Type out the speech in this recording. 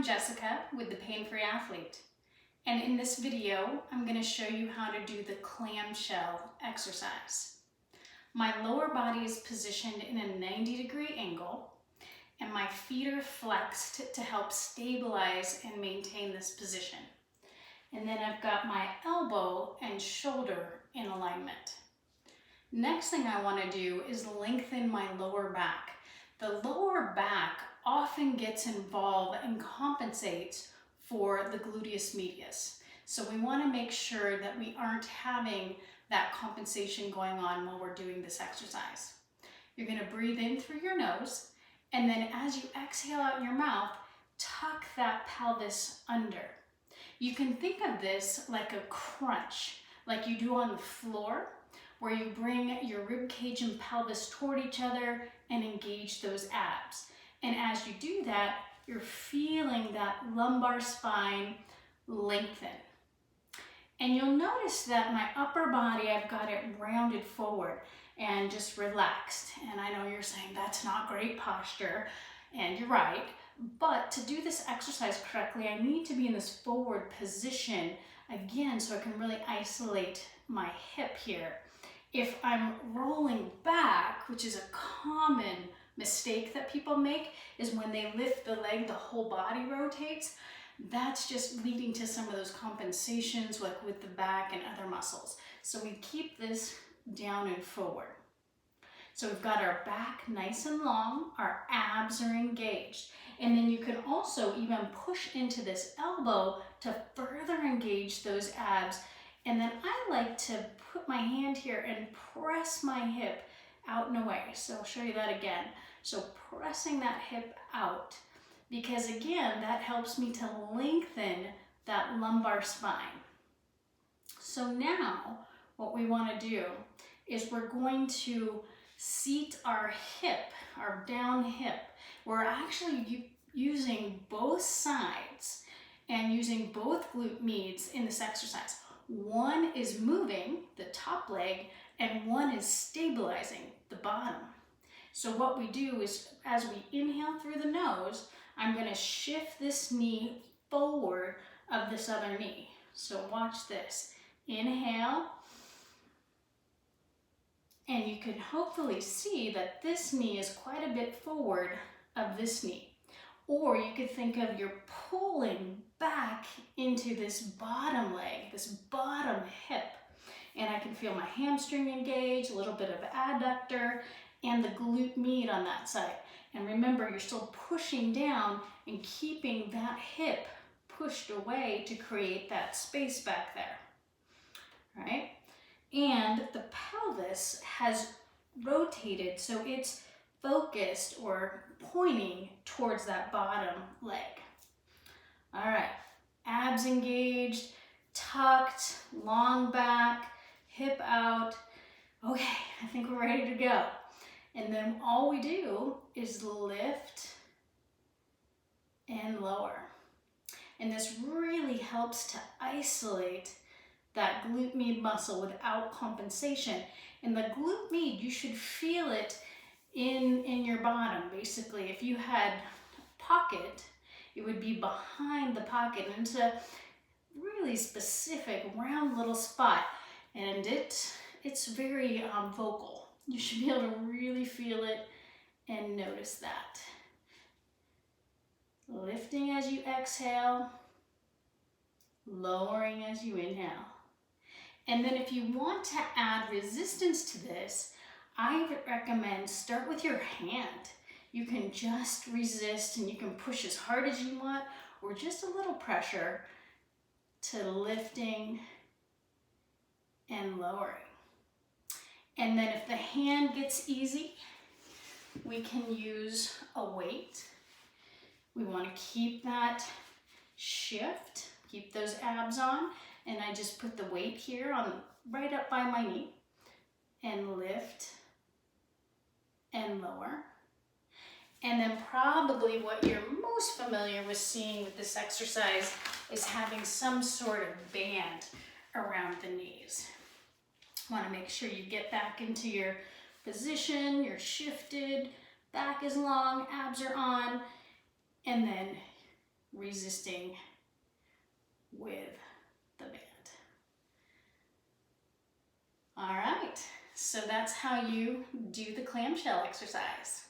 I'm Jessica with the Pain-Free Athlete, and in this video I'm going to show you how to do the clamshell exercise. My lower body is positioned in a 90-degree angle and my feet are flexed to help stabilize and maintain this position. And then I've got my elbow and shoulder in alignment. Next thing I want to do is lengthen my lower back. The lower back often gets involved and compensates for the gluteus medius. So we want to make sure that we aren't having that compensation going on while we're doing this exercise. You're going to breathe in through your nose, and then as you exhale out your mouth, tuck that pelvis under. You can think of this like a crunch, like you do on the floor, where you bring your rib cage and pelvis toward each other and engage those abs. And as you do that, you're feeling that lumbar spine lengthen. And you'll notice that my upper body, I've got it rounded forward and just relaxed. And I know you're saying that's not great posture, and you're right. But to do this exercise correctly, I need to be in this forward position again so I can really isolate my hip here. If I'm rolling back, which is a common mistake that people make, is when they lift the leg, the whole body rotates. That's just leading to some of those compensations, like with the back and other muscles. So we keep this down and forward. So we've got our back nice and long, our abs are engaged. And then you can also even push into this elbow to further engage those abs. And then I like to put my hand here and press my hip out and away. So I'll show you that again. So pressing that hip out, because again, that helps me to lengthen that lumbar spine. So now what we want to do is we're going to seat our hip, our down hip. We're actually using both sides and using both glute medius in this exercise. One is moving, the top leg, and one is stabilizing, the bottom. So what we do is, as we inhale through the nose, I'm going to shift this knee forward of this other knee. So watch this. Inhale. And you can hopefully see that this knee is quite a bit forward of this knee. Or you could think of you're pulling back into this bottom leg, this bottom hip. And I can feel my hamstring engage, a little bit of adductor, and the glute med on that side. And remember, you're still pushing down and keeping that hip pushed away to create that space back there. All right? And the pelvis has rotated, so it's focused or pointing towards that bottom leg. All right, abs engaged, tucked, long back, hip out. Okay, I think we're ready to go. And then all we do is lift and lower. And this really helps to isolate that glute med muscle without compensation. And the glute med, you should feel it in your bottom. Basically, if you had a pocket, it would be behind the pocket, and it's a really specific round little spot, and it's very vocal. You should be able to really feel it and notice that. Lifting as you exhale, lowering as you inhale. And then if you want to add resistance to this, I would recommend start with your hand. You can just resist and you can push as hard as you want, or just a little pressure to lifting and lowering. And then if the hand gets easy, we can use a weight. We want to keep that shift, keep those abs on. And I just put the weight here on right up by my knee and lift and lower. And then probably what you're most familiar with seeing with this exercise is having some sort of band around the knees. Want to make sure you get back into your position, you're shifted, back is long, abs are on, and then resisting with the band. All right, so that's how you do the clamshell exercise.